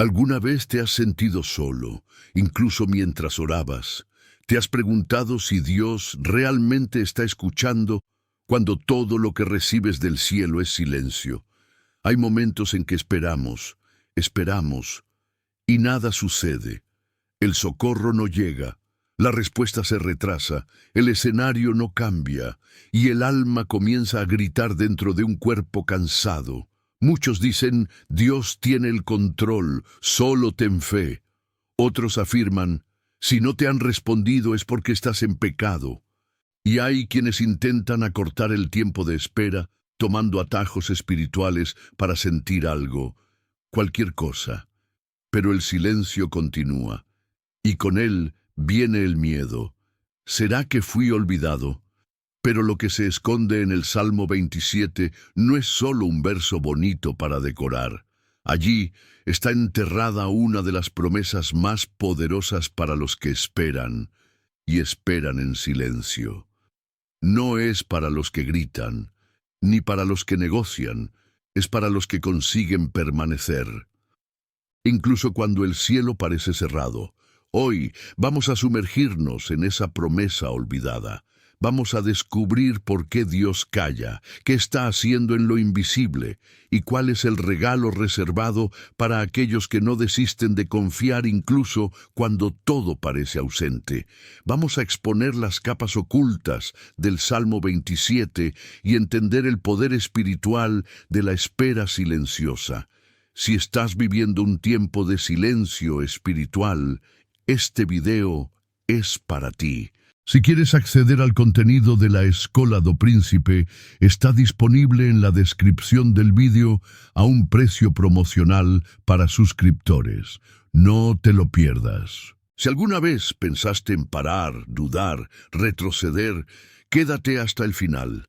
¿Alguna vez te has sentido solo, incluso mientras orabas? ¿Te has preguntado si Dios realmente está escuchando cuando todo lo que recibes del cielo es silencio? Hay momentos en que esperamos, y nada sucede. El socorro no llega, la respuesta se retrasa, el escenario no cambia, y el alma comienza a gritar dentro de un cuerpo cansado. Muchos dicen, Dios tiene el control, solo ten fe. Otros afirman, si no te han respondido es porque estás en pecado. Y hay quienes intentan acortar el tiempo de espera, tomando atajos espirituales para sentir algo, cualquier cosa. Pero el silencio continúa, y con él viene el miedo. ¿Será que fui olvidado? Pero lo que se esconde en el Salmo 27 no es solo un verso bonito para decorar. Allí está enterrada una de las promesas más poderosas para los que esperan, y esperan en silencio. No es para los que gritan, ni para los que negocian, es para los que consiguen permanecer. Incluso cuando el cielo parece cerrado, hoy vamos a sumergirnos en esa promesa olvidada. Vamos a descubrir por qué Dios calla, qué está haciendo en lo invisible y cuál es el regalo reservado para aquellos que no desisten de confiar incluso cuando todo parece ausente. Vamos a exponer las capas ocultas del Salmo 27 y entender el poder espiritual de la espera silenciosa. Si estás viviendo un tiempo de silencio espiritual, este video es para ti. Si quieres acceder al contenido de la Escola do Príncipe, está disponible en la descripción del vídeo a un precio promocional para suscriptores. No te lo pierdas. Si alguna vez pensaste en parar, dudar, retroceder, quédate hasta el final.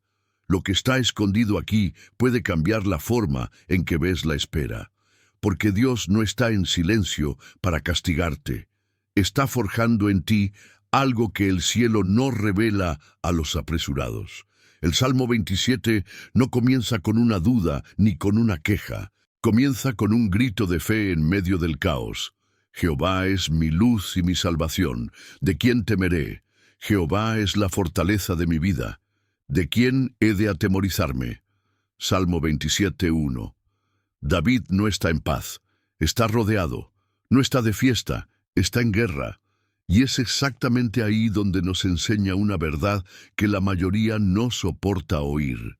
Lo que está escondido aquí puede cambiar la forma en que ves la espera. Porque Dios no está en silencio para castigarte. Está forjando en ti algo que el cielo no revela a los apresurados. El Salmo 27 no comienza con una duda ni con una queja. Comienza con un grito de fe en medio del caos. Jehová es mi luz y mi salvación. ¿De quién temeré? Jehová es la fortaleza de mi vida. ¿De quién he de atemorizarme? Salmo 27:1. David no está en paz, está rodeado, no está de fiesta, está en guerra. Y es exactamente ahí donde nos enseña una verdad que la mayoría no soporta oír.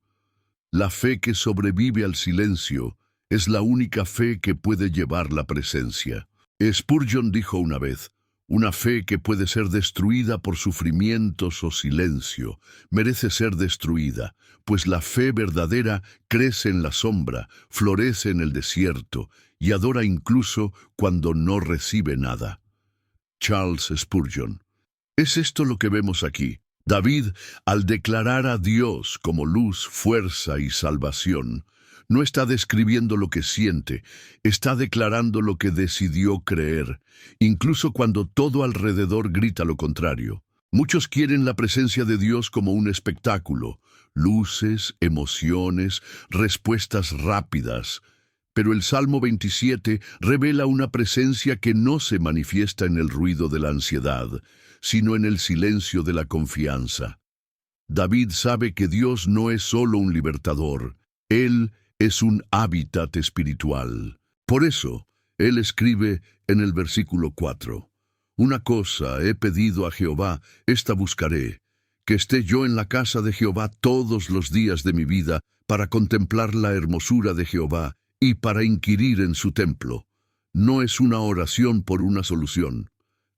La fe que sobrevive al silencio es la única fe que puede llevar la presencia. Spurgeon dijo una vez, una fe que puede ser destruida por sufrimientos o silencio, merece ser destruida, pues la fe verdadera crece en la sombra, florece en el desierto y adora incluso cuando no recibe nada. Charles Spurgeon. ¿Es esto lo que vemos aquí? David, al declarar a Dios como luz, fuerza y salvación, no está describiendo lo que siente, está declarando lo que decidió creer, incluso cuando todo alrededor grita lo contrario. Muchos quieren la presencia de Dios como un espectáculo, luces, emociones, respuestas rápidas. Pero el Salmo 27 revela una presencia que no se manifiesta en el ruido de la ansiedad, sino en el silencio de la confianza. David sabe que Dios no es solo un libertador, Él es un hábitat espiritual. Por eso, él escribe en el versículo 4, «Una cosa he pedido a Jehová, esta buscaré, que esté yo en la casa de Jehová todos los días de mi vida, para contemplar la hermosura de Jehová y para inquirir en su templo». No es una oración por una solución,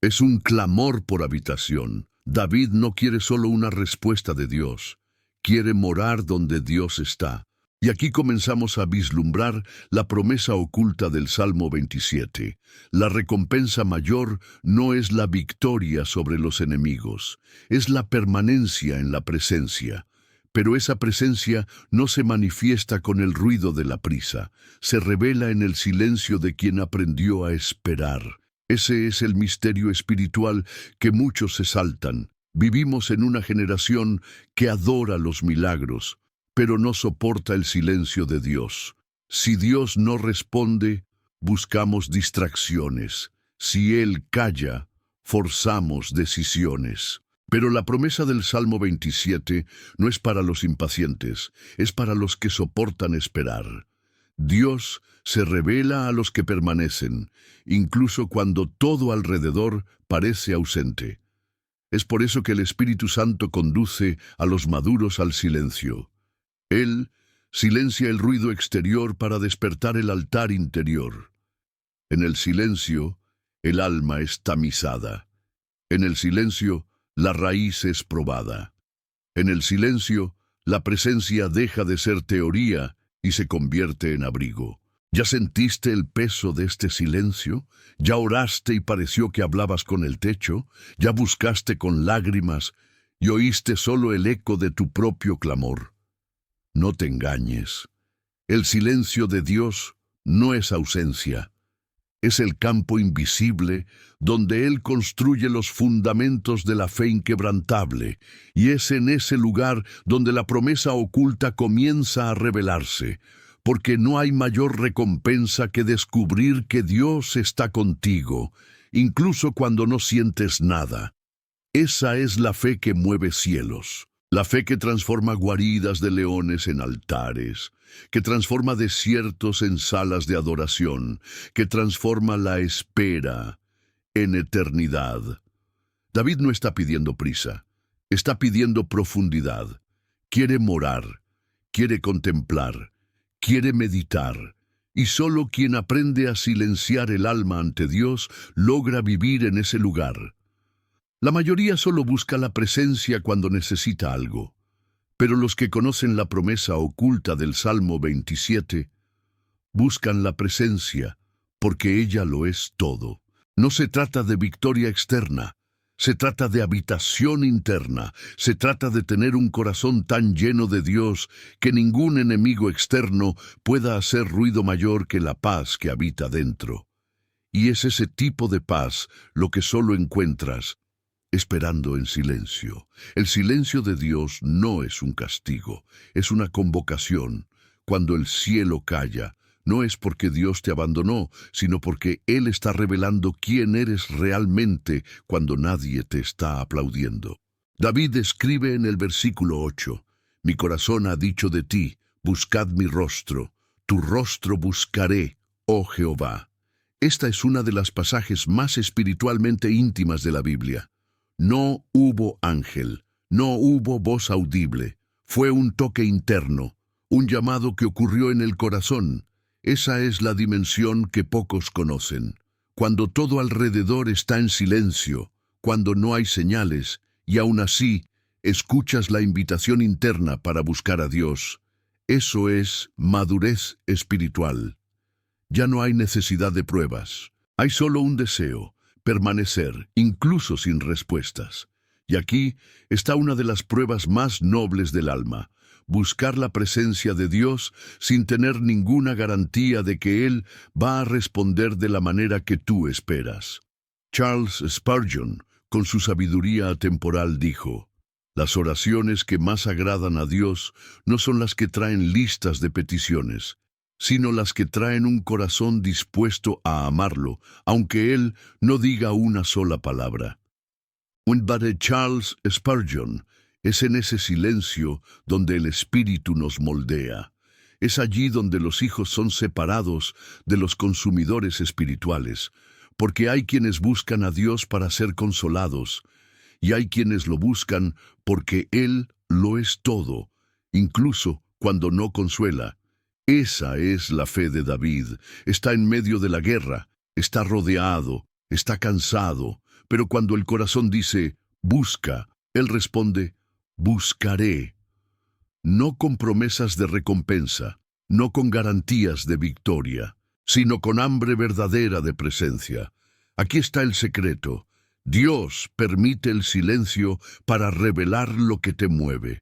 es un clamor por habitación. David no quiere solo una respuesta de Dios, quiere morar donde Dios está. Y aquí comenzamos a vislumbrar la promesa oculta del Salmo 27. La recompensa mayor no es la victoria sobre los enemigos, es la permanencia en la presencia. Pero esa presencia no se manifiesta con el ruido de la prisa, se revela en el silencio de quien aprendió a esperar. Ese es el misterio espiritual que muchos se saltan. Vivimos en una generación que adora los milagros, pero no soporta el silencio de Dios. Si Dios no responde, buscamos distracciones. Si Él calla, forzamos decisiones. Pero la promesa del Salmo 27 no es para los impacientes, es para los que soportan esperar. Dios se revela a los que permanecen, incluso cuando todo alrededor parece ausente. Es por eso que el Espíritu Santo conduce a los maduros al silencio. Él silencia el ruido exterior para despertar el altar interior. En el silencio, el alma es tamizada. En el silencio, la raíz es probada. En el silencio, la presencia deja de ser teoría y se convierte en abrigo. ¿Ya sentiste el peso de este silencio? ¿Ya oraste y pareció que hablabas con el techo? ¿Ya buscaste con lágrimas y oíste solo el eco de tu propio clamor? No te engañes. El silencio de Dios no es ausencia. Es el campo invisible donde Él construye los fundamentos de la fe inquebrantable, y es en ese lugar donde la promesa oculta comienza a revelarse, porque no hay mayor recompensa que descubrir que Dios está contigo, incluso cuando no sientes nada. Esa es la fe que mueve cielos. La fe que transforma guaridas de leones en altares, que transforma desiertos en salas de adoración, que transforma la espera en eternidad. David no está pidiendo prisa, está pidiendo profundidad. Quiere morar, quiere contemplar, quiere meditar. Y solo quien aprende a silenciar el alma ante Dios logra vivir en ese lugar. La mayoría solo busca la presencia cuando necesita algo, pero los que conocen la promesa oculta del Salmo 27 buscan la presencia porque ella lo es todo. No se trata de victoria externa, se trata de habitación interna, se trata de tener un corazón tan lleno de Dios que ningún enemigo externo pueda hacer ruido mayor que la paz que habita dentro. Y es ese tipo de paz lo que solo encuentras esperando en silencio. El silencio de Dios no es un castigo, es una convocación. Cuando el cielo calla, no es porque Dios te abandonó, sino porque Él está revelando quién eres realmente cuando nadie te está aplaudiendo. David escribe en el versículo 8, «Mi corazón ha dicho de ti, buscad mi rostro, tu rostro buscaré, oh Jehová». Esta es una de las pasajes más espiritualmente íntimas de la Biblia. No hubo ángel, no hubo voz audible, fue un toque interno, un llamado que ocurrió en el corazón. Esa es la dimensión que pocos conocen. Cuando todo alrededor está en silencio, cuando no hay señales, y aún así escuchas la invitación interna para buscar a Dios. Eso es madurez espiritual. Ya no hay necesidad de pruebas, hay solo un deseo. Permanecer, incluso sin respuestas. Y aquí está una de las pruebas más nobles del alma, buscar la presencia de Dios sin tener ninguna garantía de que Él va a responder de la manera que tú esperas. Charles Spurgeon, con su sabiduría atemporal, dijo, «Las oraciones que más agradan a Dios no son las que traen listas de peticiones, sino las que traen un corazón dispuesto a amarlo, aunque Él no diga una sola palabra». De Charles Spurgeon, es en ese silencio donde el Espíritu nos moldea. Es allí donde los hijos son separados de los consumidores espirituales, porque hay quienes buscan a Dios para ser consolados, y hay quienes lo buscan porque Él lo es todo, incluso cuando no consuela. Esa es la fe de David. Está en medio de la guerra, está rodeado, está cansado, pero cuando el corazón dice, busca, él responde, buscaré. No con promesas de recompensa, no con garantías de victoria, sino con hambre verdadera de presencia. Aquí está el secreto. Dios permite el silencio para revelar lo que te mueve.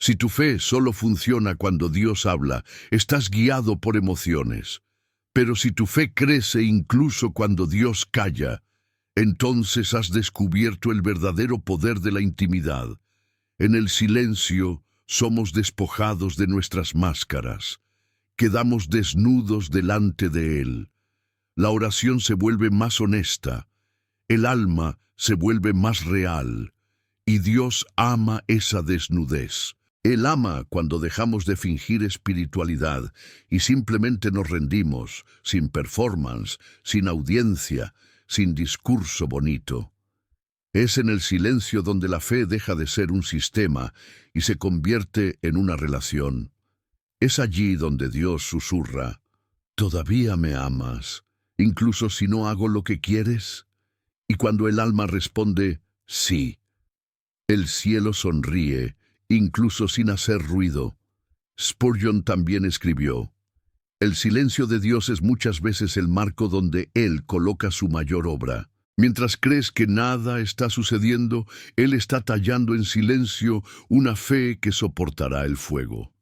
Si tu fe solo funciona cuando Dios habla, estás guiado por emociones. Pero si tu fe crece incluso cuando Dios calla, entonces has descubierto el verdadero poder de la intimidad. En el silencio somos despojados de nuestras máscaras. Quedamos desnudos delante de Él. La oración se vuelve más honesta, el alma se vuelve más real, y Dios ama esa desnudez. Él ama cuando dejamos de fingir espiritualidad y simplemente nos rendimos, sin performance, sin audiencia, sin discurso bonito. Es en el silencio donde la fe deja de ser un sistema y se convierte en una relación. Es allí donde Dios susurra: ¿todavía me amas, incluso si no hago lo que quieres? Y cuando el alma responde: sí, el cielo sonríe, incluso sin hacer ruido. Spurgeon también escribió: el silencio de Dios es muchas veces el marco donde Él coloca su mayor obra. Mientras crees que nada está sucediendo, Él está tallando en silencio una fe que soportará el fuego.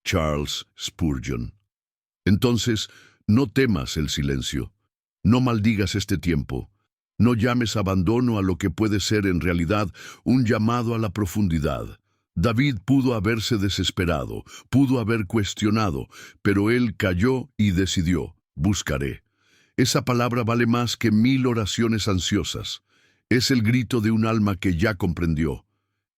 Charles Spurgeon. Entonces, no temas el silencio. No maldigas este tiempo. No llames abandono a lo que puede ser en realidad un llamado a la profundidad. David pudo haberse desesperado, pudo haber cuestionado, pero él calló y decidió: buscaré. Esa palabra vale más que 1000 oraciones ansiosas. Es el grito de un alma que ya comprendió.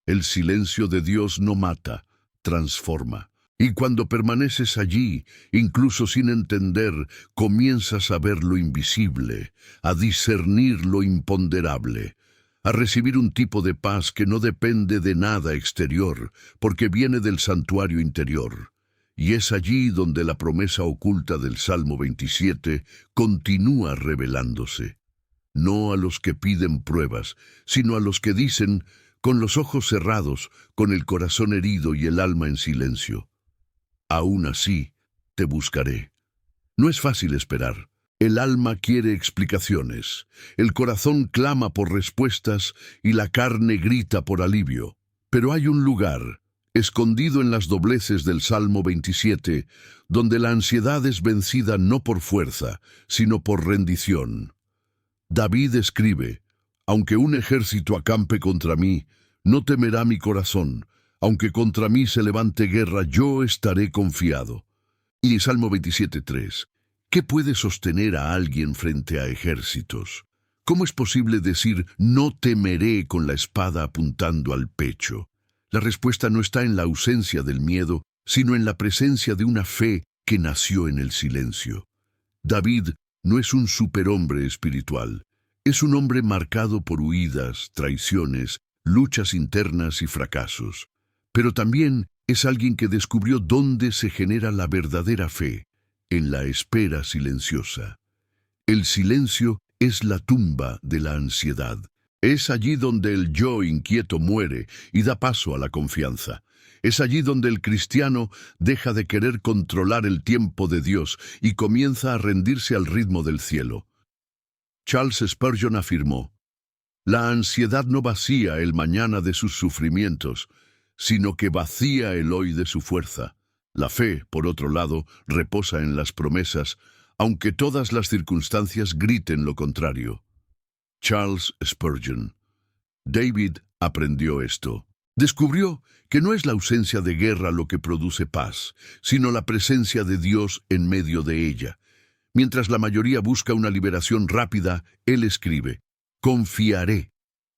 El silencio de Dios no mata, transforma. Y cuando permaneces allí, incluso sin entender, comienzas a ver lo invisible, a discernir lo imponderable, a recibir un tipo de paz que no depende de nada exterior, porque viene del santuario interior. Y es allí donde la promesa oculta del Salmo 27 continúa revelándose. No a los que piden pruebas, sino a los que dicen, con los ojos cerrados, con el corazón herido y el alma en silencio: aún así, te buscaré. No es fácil esperar. El alma quiere explicaciones, el corazón clama por respuestas y la carne grita por alivio. Pero hay un lugar, escondido en las dobleces del Salmo 27, donde la ansiedad es vencida no por fuerza, sino por rendición. David escribe: aunque un ejército acampe contra mí, no temerá mi corazón. Aunque contra mí se levante guerra, yo estaré confiado. Y Salmo 27:3. ¿Qué puede sostener a alguien frente a ejércitos? ¿Cómo es posible decir no temeré con la espada apuntando al pecho? La respuesta no está en la ausencia del miedo, sino en la presencia de una fe que nació en el silencio. David no es un superhombre espiritual. Es un hombre marcado por huidas, traiciones, luchas internas y fracasos. Pero también es alguien que descubrió dónde se genera la verdadera fe: en la espera silenciosa. El silencio es la tumba de la ansiedad. Es allí donde el yo inquieto muere y da paso a la confianza. Es allí donde el cristiano deja de querer controlar el tiempo de Dios y comienza a rendirse al ritmo del cielo. Charles Spurgeon afirmó: la ansiedad no vacía el mañana de sus sufrimientos, sino que vacía el hoy de su fuerza. La fe, por otro lado, reposa en las promesas, aunque todas las circunstancias griten lo contrario. Charles Spurgeon. David aprendió esto. Descubrió que no es la ausencia de guerra lo que produce paz, sino la presencia de Dios en medio de ella. Mientras la mayoría busca una liberación rápida, él escribe: confiaré.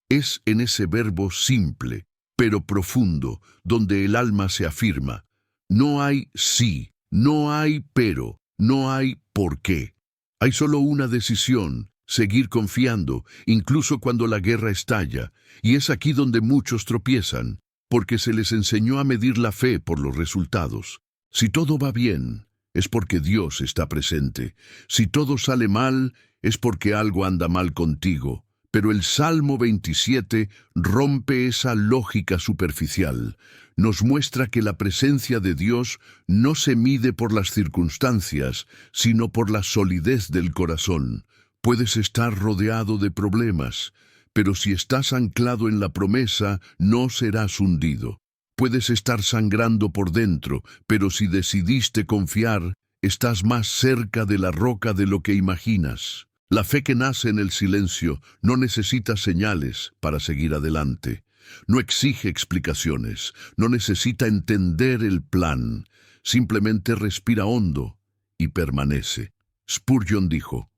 Es en ese verbo simple, pero profundo, donde el alma se afirma. No hay sí, no hay pero, no hay por qué. Hay solo una decisión: seguir confiando, incluso cuando la guerra estalla. Y es aquí donde muchos tropiezan, porque se les enseñó a medir la fe por los resultados. Si todo va bien, es porque Dios está presente. Si todo sale mal, es porque algo anda mal contigo. Pero el Salmo 27 rompe esa lógica superficial. Nos muestra que la presencia de Dios no se mide por las circunstancias, sino por la solidez del corazón. Puedes estar rodeado de problemas, pero si estás anclado en la promesa, no serás hundido. Puedes estar sangrando por dentro, pero si decidiste confiar, estás más cerca de la roca de lo que imaginas. La fe que nace en el silencio no necesita señales para seguir adelante. No exige explicaciones, no necesita entender el plan. Simplemente respira hondo y permanece. Spurgeon dijo: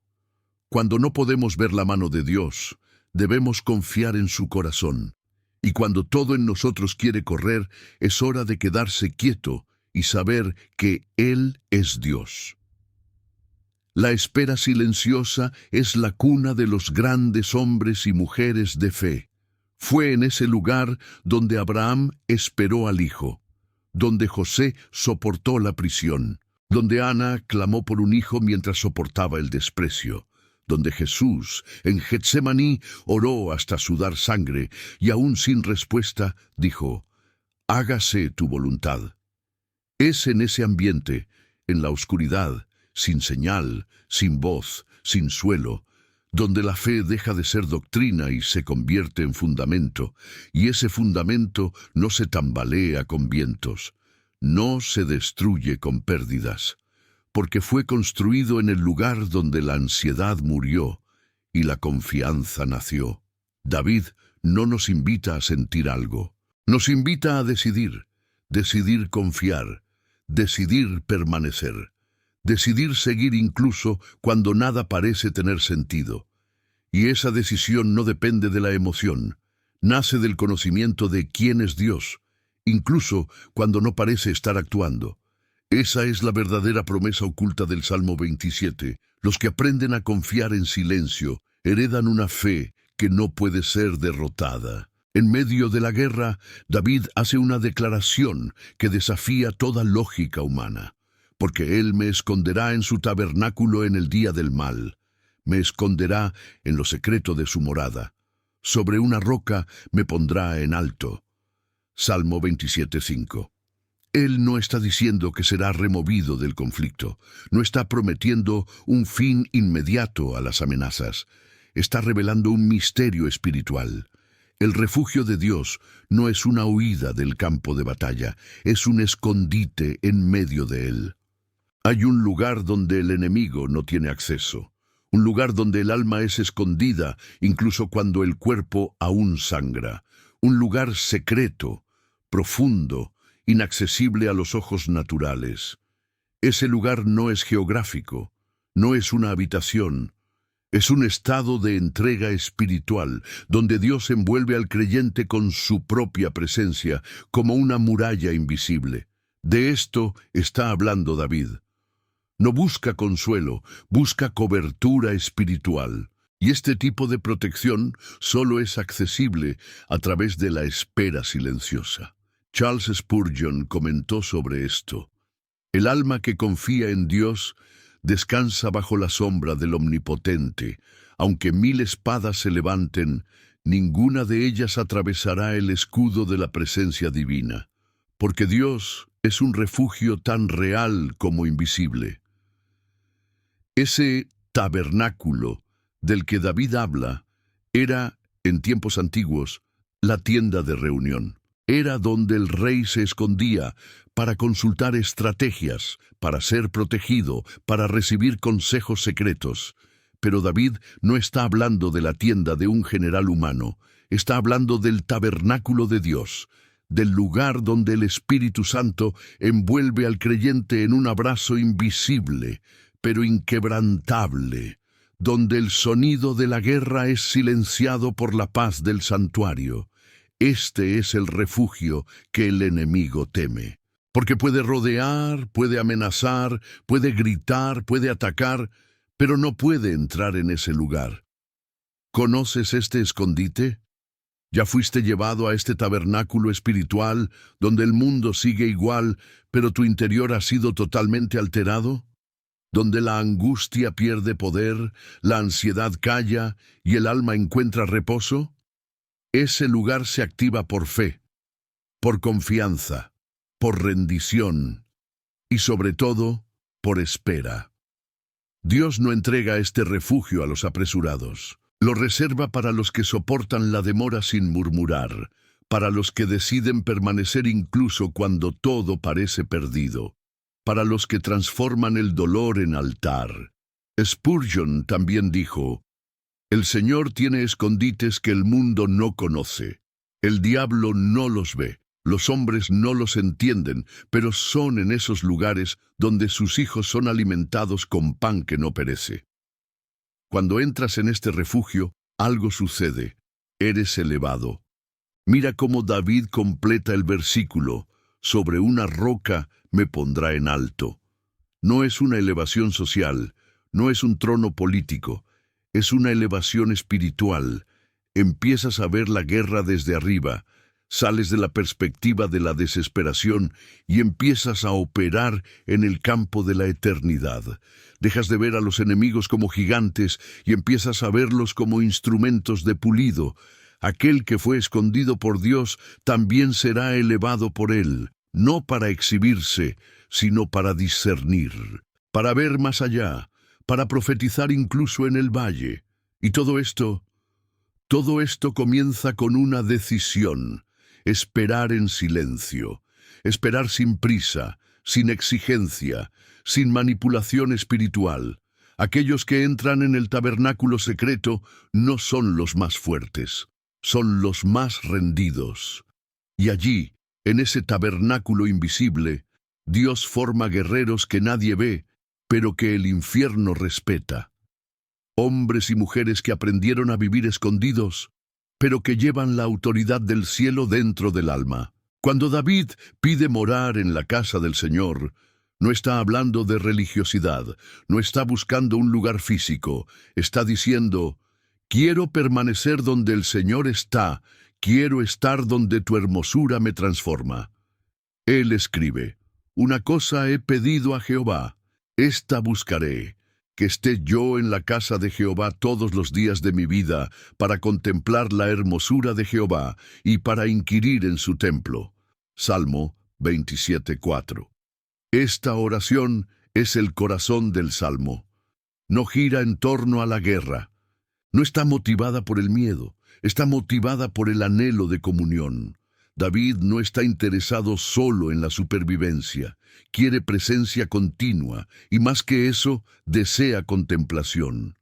cuando no podemos ver la mano de Dios, debemos confiar en su corazón. Y cuando todo en nosotros quiere correr, es hora de quedarse quieto y saber que Él es Dios. La espera silenciosa es la cuna de los grandes hombres y mujeres de fe. Fue en ese lugar donde Abraham esperó al Hijo, donde José soportó la prisión, donde Ana clamó por un hijo mientras soportaba el desprecio, donde Jesús, en Getsemaní, oró hasta sudar sangre y aún sin respuesta dijo: hágase tu voluntad. Es en ese ambiente, en la oscuridad, sin señal, sin voz, sin suelo, donde la fe deja de ser doctrina y se convierte en fundamento, y ese fundamento no se tambalea con vientos, no se destruye con pérdidas, porque fue construido en el lugar donde la ansiedad murió y la confianza nació. David no nos invita a sentir algo, nos invita a decidir confiar, decidir permanecer, decidir seguir incluso cuando nada parece tener sentido. Y esa decisión no depende de la emoción, nace del conocimiento de quién es Dios, incluso cuando no parece estar actuando. Esa es la verdadera promesa oculta del Salmo 27. Los que aprenden a confiar en silencio heredan una fe que no puede ser derrotada. En medio de la guerra, David hace una declaración que desafía toda lógica humana. Porque Él me esconderá en su tabernáculo en el día del mal. Me esconderá en lo secreto de su morada. Sobre una roca me pondrá en alto. Salmo 27:5. Él no está diciendo que será removido del conflicto, no está prometiendo un fin inmediato a las amenazas, está revelando un misterio espiritual. El refugio de Dios no es una huida del campo de batalla, es un escondite en medio de él. Hay un lugar donde el enemigo no tiene acceso, un lugar donde el alma es escondida incluso cuando el cuerpo aún sangra, un lugar secreto, profundo, inaccesible a los ojos naturales. Ese lugar no es geográfico, no es una habitación, es un estado de entrega espiritual, donde Dios envuelve al creyente con su propia presencia, como una muralla invisible. De esto está hablando David. No busca consuelo, busca cobertura espiritual. Y este tipo de protección solo es accesible a través de la espera silenciosa. Charles Spurgeon comentó sobre esto: el alma que confía en Dios descansa bajo la sombra del Omnipotente. Aunque 1000 espadas se levanten, ninguna de ellas atravesará el escudo de la presencia divina, porque Dios es un refugio tan real como invisible. Ese tabernáculo del que David habla era, en tiempos antiguos, la tienda de reunión. Era donde el rey se escondía para consultar estrategias, para ser protegido, para recibir consejos secretos. Pero David no está hablando de la tienda de un general humano, está hablando del tabernáculo de Dios, del lugar donde el Espíritu Santo envuelve al creyente en un abrazo invisible, pero inquebrantable, donde el sonido de la guerra es silenciado por la paz del santuario. Este es el refugio que el enemigo teme, porque puede rodear, puede amenazar, puede gritar, puede atacar, pero no puede entrar en ese lugar. ¿Conoces este escondite? ¿Ya fuiste llevado a este tabernáculo espiritual donde el mundo sigue igual, pero tu interior ha sido totalmente alterado? Donde la angustia pierde poder, la ansiedad calla y el alma encuentra reposo. Ese lugar se activa por fe, por confianza, por rendición y sobre todo, por espera. Dios no entrega este refugio a los apresurados. Lo reserva para los que soportan la demora sin murmurar, para los que deciden permanecer incluso cuando todo parece perdido, para los que transforman el dolor en altar. Spurgeon también dijo: el Señor tiene escondites que el mundo no conoce. El diablo no los ve, Los hombres no los entienden, pero son en esos lugares donde sus hijos son alimentados con pan que no perece. Cuando entras en este refugio, algo sucede. Eres elevado. Mira cómo David completa el versículo: sobre una roca me pondrá en alto. No es una elevación social, no es un trono político, es una elevación espiritual. Empiezas a ver la guerra desde arriba, sales de la perspectiva de la desesperación y empiezas a operar en el campo de la eternidad. Dejas de ver a los enemigos como gigantes y empiezas a verlos como instrumentos de pulido. Aquel que fue escondido por Dios también será elevado por Él, no para exhibirse, sino para discernir, para ver más allá, para profetizar incluso en el valle. Y todo esto comienza con una decisión: esperar en silencio, esperar sin prisa, sin exigencia, sin manipulación espiritual. Aquellos que entran en el tabernáculo secreto no son los más fuertes, son los más rendidos. Y allí, en ese tabernáculo invisible, Dios forma guerreros que nadie ve, pero que el infierno respeta. Hombres y mujeres que aprendieron a vivir escondidos, pero que llevan la autoridad del cielo dentro del alma. Cuando David pide morar en la casa del Señor, no está hablando de religiosidad, no está buscando un lugar físico, está diciendo: quiero permanecer donde el Señor está, quiero estar donde tu hermosura me transforma. Él escribe: una cosa he pedido a Jehová, esta buscaré, que esté yo en la casa de Jehová todos los días de mi vida, para contemplar la hermosura de Jehová y para inquirir en su templo. Salmo 27:4. Esta oración es el corazón del Salmo. No gira en torno a la guerra. No está motivada por el miedo, está motivada por el anhelo de comunión. David no está interesado solo en la supervivencia, quiere presencia continua y, más que eso, desea contemplación.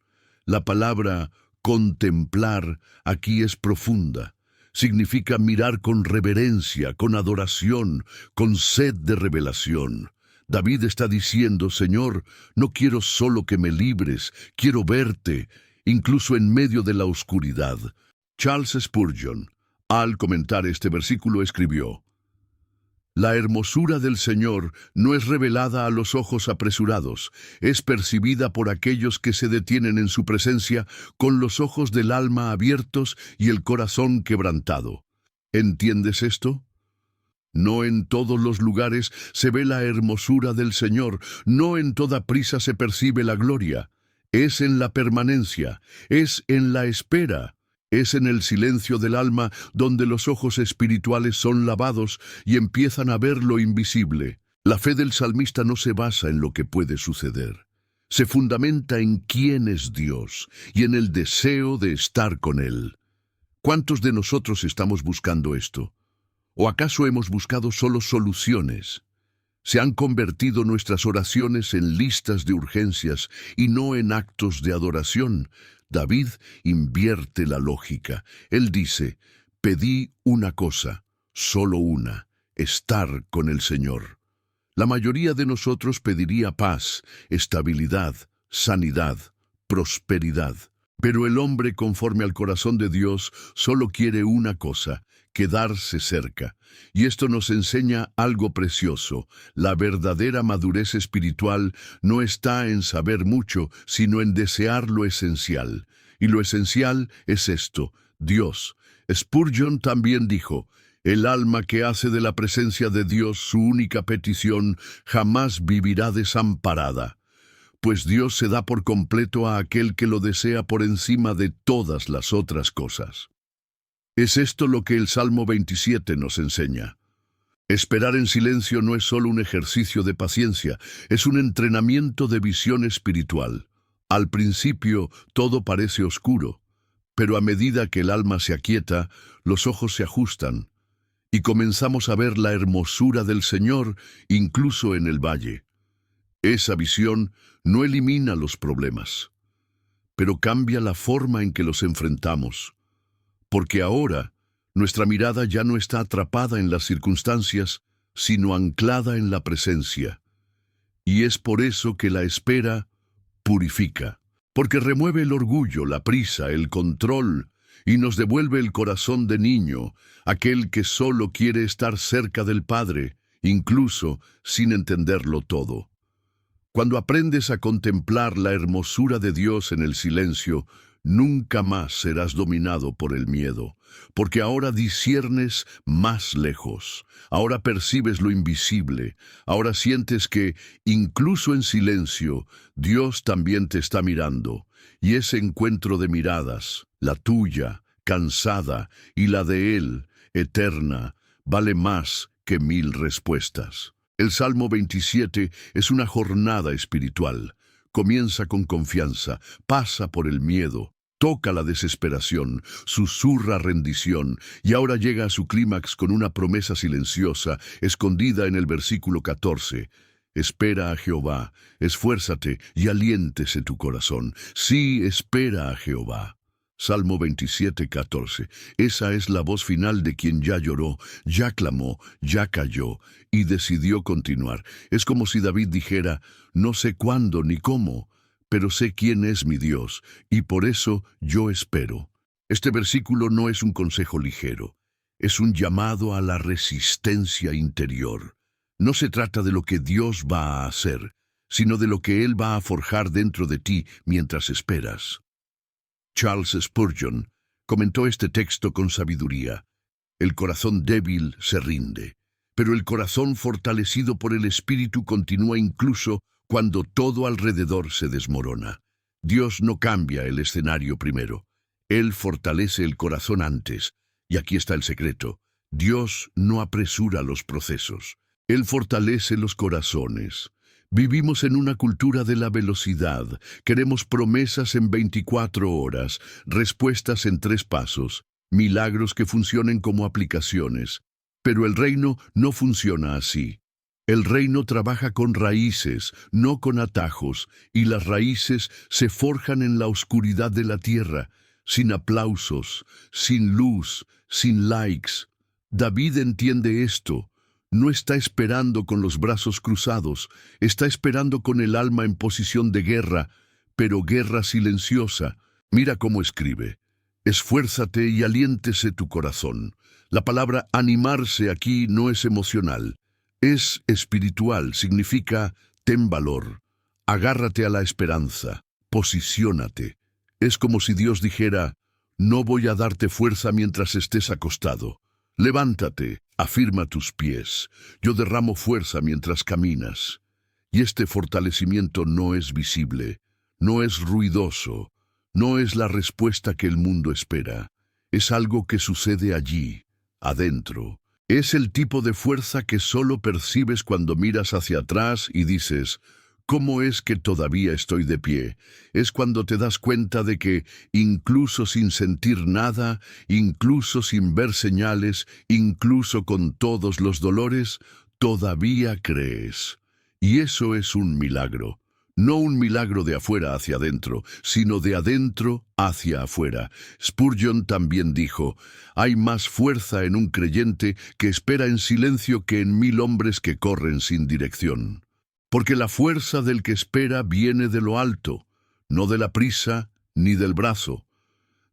La palabra contemplar aquí es profunda. Significa mirar con reverencia, con adoración, con sed de revelación. David está diciendo: Señor, no quiero solo que me libres, quiero verte, incluso en medio de la oscuridad. Charles Spurgeon, al comentar este versículo, escribió: la hermosura del Señor no es revelada a los ojos apresurados, es percibida por aquellos que se detienen en su presencia con los ojos del alma abiertos y el corazón quebrantado. ¿Entiendes esto? No en todos los lugares se ve la hermosura del Señor, no en toda prisa se percibe la gloria. Es en la permanencia, es en la espera. Es en el silencio del alma donde los ojos espirituales son lavados y empiezan a ver lo invisible. La fe del salmista no se basa en lo que puede suceder. Se fundamenta en quién es Dios y en el deseo de estar con Él. ¿Cuántos de nosotros estamos buscando esto? ¿O acaso hemos buscado solo soluciones? ¿Se han convertido nuestras oraciones en listas de urgencias y no en actos de adoración? David invierte la lógica. Él dice: pedí una cosa, solo una, estar con el Señor. La mayoría de nosotros pediría paz, estabilidad, sanidad, prosperidad. Pero el hombre, conforme al corazón de Dios, solo quiere una cosa: quedarse cerca. Y esto nos enseña algo precioso. La verdadera madurez espiritual no está en saber mucho, sino en desear lo esencial. Y lo esencial es esto: Dios. Spurgeon también dijo: el alma que hace de la presencia de Dios su única petición jamás vivirá desamparada, pues Dios se da por completo a aquel que lo desea por encima de todas las otras cosas. Es esto lo que el Salmo 27 nos enseña. Esperar en silencio no es solo un ejercicio de paciencia, es un entrenamiento de visión espiritual. Al principio todo parece oscuro, pero a medida que el alma se aquieta, los ojos se ajustan y comenzamos a ver la hermosura del Señor incluso en el valle. Esa visión no elimina los problemas, pero cambia la forma en que los enfrentamos. Porque ahora Nuestra mirada ya no está atrapada en las circunstancias, sino anclada en la presencia. Y es por eso que la espera purifica, porque remueve el orgullo, la prisa, el control, y nos devuelve el corazón de niño, aquel que solo quiere estar cerca del Padre, incluso sin entenderlo todo. Cuando aprendes a contemplar la hermosura de Dios en el silencio, nunca más serás dominado por el miedo, porque ahora disciernes más lejos, ahora percibes lo invisible, ahora sientes que, incluso en silencio, Dios también te está mirando, y ese encuentro de miradas, la tuya, cansada, y la de Él, eterna, vale más que 1000 respuestas. El Salmo 27 es una jornada espiritual. Comienza con confianza, pasa por el miedo, toca la desesperación, susurra rendición, y ahora llega a su clímax con una promesa silenciosa, escondida en el versículo 14. Espera a Jehová, esfuérzate y aliéntese tu corazón. Sí, espera a Jehová. Salmo 27, 14. Esa es la voz final de quien ya lloró, ya clamó, ya cayó y decidió continuar. Es como si David dijera, no sé cuándo ni cómo, pero sé quién es mi Dios, y por eso yo espero. Este versículo no es un consejo ligero, es un llamado a la resistencia interior. No se trata de lo que Dios va a hacer, sino de lo que Él va a forjar dentro de ti mientras esperas. Charles Spurgeon comentó este texto con sabiduría. El corazón débil se rinde, pero el corazón fortalecido por el Espíritu continúa incluso cuando todo alrededor se desmorona. Dios no cambia el escenario primero. Él fortalece el corazón antes. Y aquí está el secreto. Dios no apresura los procesos. Él fortalece los corazones. Vivimos en una cultura de la velocidad. Queremos promesas en 24 horas, respuestas en 3 pasos, milagros que funcionen como aplicaciones. Pero el reino no funciona así. El reino trabaja con raíces, no con atajos, y las raíces se forjan en la oscuridad de la tierra, sin aplausos, sin luz, sin likes. David entiende esto. No está esperando con los brazos cruzados, está esperando con el alma en posición de guerra, pero guerra silenciosa. Mira cómo escribe. Esfuérzate y aliéntese tu corazón. La palabra animarse aquí no es emocional, es espiritual, significa ten valor, agárrate a la esperanza, posiciónate. Es como si Dios dijera, no voy a darte fuerza mientras estés acostado. Levántate, afirma tus pies, yo derramo fuerza mientras caminas. Y este fortalecimiento no es visible, no es ruidoso, no es la respuesta que el mundo espera. Es algo que sucede allí, adentro. Es el tipo de fuerza que solo percibes cuando miras hacia atrás y dices, ¿cómo es que todavía estoy de pie? Es cuando te das cuenta de que, incluso sin sentir nada, incluso sin ver señales, incluso con todos los dolores, todavía crees. Y eso es un milagro. No un milagro de afuera hacia adentro, sino de adentro hacia afuera. Spurgeon también dijo, hay más fuerza en un creyente que espera en silencio que en 1000 hombres que corren sin dirección. Porque la fuerza del que espera viene de lo alto, no de la prisa ni del brazo.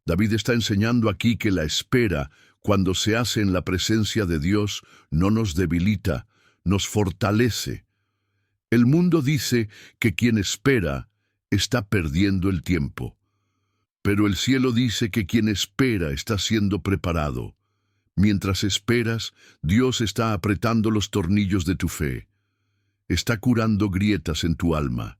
David está enseñando aquí que la espera, cuando se hace en la presencia de Dios, no nos debilita, nos fortalece. El mundo dice que quien espera está perdiendo el tiempo, pero el cielo dice que quien espera está siendo preparado. Mientras esperas, Dios está apretando los tornillos de tu fe. Está curando grietas en tu alma.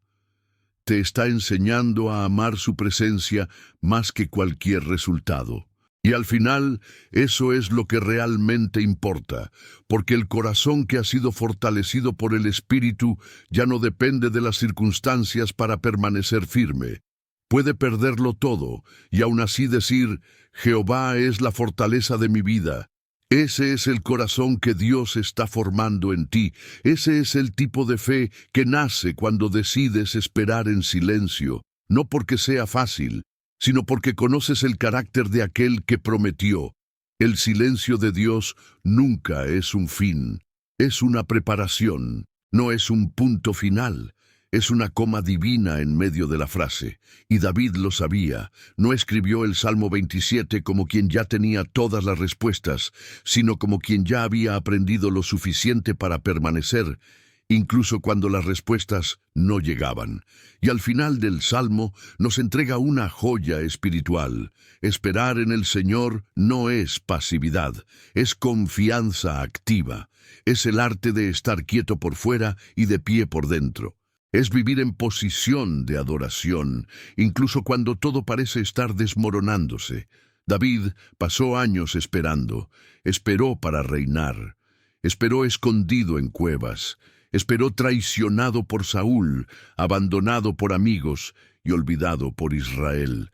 Te está enseñando a amar su presencia más que cualquier resultado. Y al final, eso es lo que realmente importa, porque el corazón que ha sido fortalecido por el Espíritu ya no depende de las circunstancias para permanecer firme. Puede perderlo todo y aún así decir, Jehová es la fortaleza de mi vida. Ese es el corazón que Dios está formando en ti. Ese es el tipo de fe que nace cuando decides esperar en silencio, no porque sea fácil, sino porque conoces el carácter de aquel que prometió. El silencio de Dios nunca es un fin, es una preparación, no es un punto final, es una coma divina en medio de la frase. Y David lo sabía, no escribió el Salmo 27 como quien ya tenía todas las respuestas, sino como quien ya había aprendido lo suficiente para permanecer, incluso cuando las respuestas no llegaban. Y al final del Salmo nos entrega una joya espiritual. Esperar en el Señor no es pasividad, es confianza activa. Es el arte de estar quieto por fuera y de pie por dentro. Es vivir en posición de adoración, incluso cuando todo parece estar desmoronándose. David pasó años esperando, esperó para reinar, esperó escondido en cuevas, esperó traicionado por Saúl, abandonado por amigos y olvidado por Israel.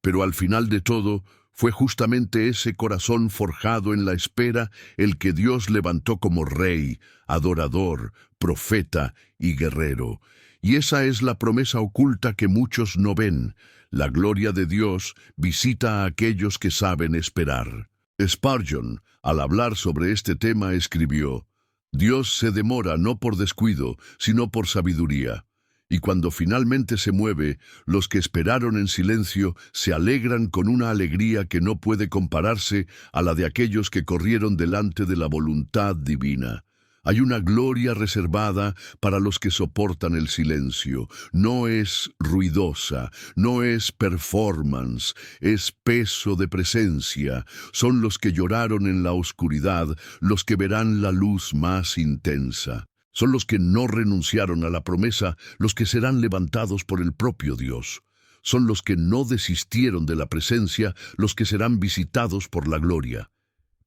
Pero al final de todo, fue justamente ese corazón forjado en la espera el que Dios levantó como rey, adorador, profeta y guerrero. Y esa es la promesa oculta que muchos no ven. La gloria de Dios visita a aquellos que saben esperar. Spurgeon, al hablar sobre este tema, escribió: Dios se demora no por descuido, sino por sabiduría. Y cuando finalmente se mueve, los que esperaron en silencio se alegran con una alegría que no puede compararse a la de aquellos que corrieron delante de la voluntad divina. Hay una gloria reservada para los que soportan el silencio. No es ruidosa, no es performance, es peso de presencia. Son los que lloraron en la oscuridad, los que verán la luz más intensa. Son los que no renunciaron a la promesa, los que serán levantados por el propio Dios. Son los que no desistieron de la presencia, los que serán visitados por la gloria.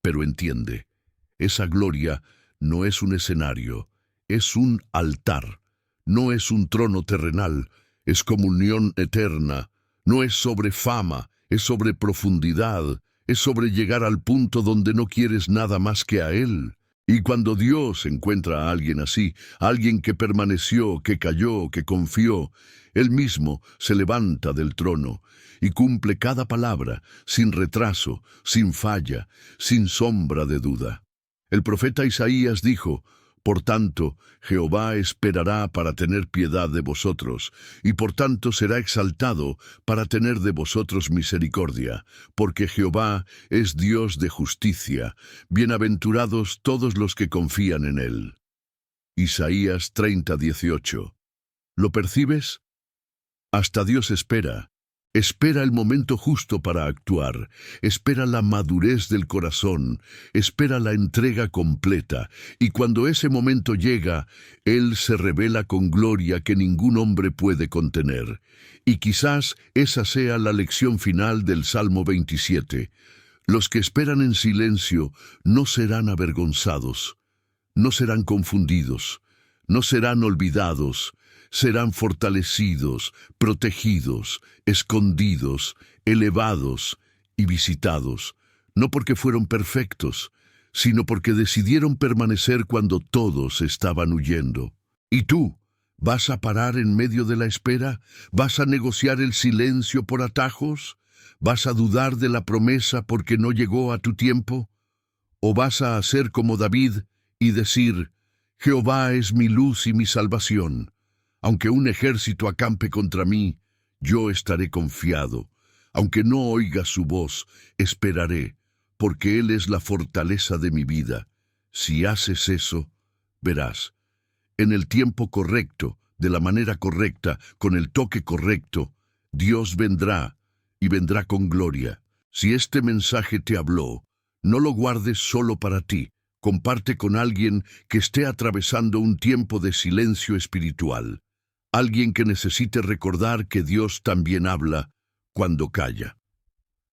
Pero entiende, esa gloria no es un escenario, es un altar. No es un trono terrenal, es comunión eterna. No es sobre fama, es sobre profundidad, es sobre llegar al punto donde no quieres nada más que a Él. Y cuando Dios encuentra a alguien así, a alguien que permaneció, que cayó, que confió, Él mismo se levanta del trono y cumple cada palabra, sin retraso, sin falla, sin sombra de duda. El profeta Isaías dijo: Por tanto, Jehová esperará para tener piedad de vosotros, y por tanto será exaltado para tener de vosotros misericordia, porque Jehová es Dios de justicia, bienaventurados todos los que confían en Él. Isaías 30:18. ¿Lo percibes? Hasta Dios espera. Espera el momento justo para actuar, espera la madurez del corazón, espera la entrega completa, y cuando ese momento llega, Él se revela con gloria que ningún hombre puede contener. Y quizás esa sea la lección final del Salmo 27. Los que esperan en silencio no serán avergonzados, no serán confundidos, no serán olvidados, serán fortalecidos, protegidos, escondidos, elevados y visitados, no porque fueron perfectos, sino porque decidieron permanecer cuando todos estaban huyendo. ¿Y tú? ¿Vas a parar en medio de la espera? ¿Vas a negociar el silencio por atajos? ¿Vas a dudar de la promesa porque no llegó a tu tiempo? ¿O vas a hacer como David y decir: Jehová es mi luz y mi salvación? Aunque un ejército acampe contra mí, yo estaré confiado. Aunque no oiga su voz, esperaré, porque Él es la fortaleza de mi vida. Si haces eso, verás, en el tiempo correcto, de la manera correcta, con el toque correcto, Dios vendrá, y vendrá con gloria. Si este mensaje te habló, no lo guardes solo para ti. Comparte con alguien que esté atravesando un tiempo de silencio espiritual. Alguien que necesite recordar que Dios también habla cuando calla.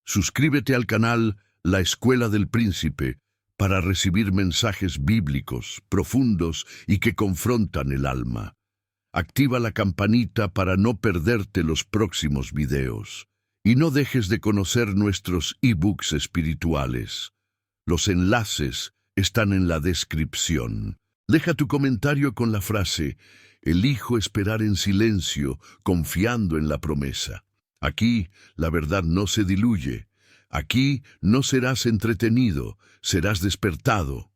Suscríbete al canal La Escuela del Príncipe para recibir mensajes bíblicos, profundos y que confrontan el alma. Activa la campanita para no perderte los próximos videos. Y no dejes de conocer nuestros ebooks espirituales. Los enlaces están en la descripción. Deja tu comentario con la frase: elijo esperar en silencio, confiando en la promesa. Aquí la verdad no se diluye. Aquí no serás entretenido, serás despertado.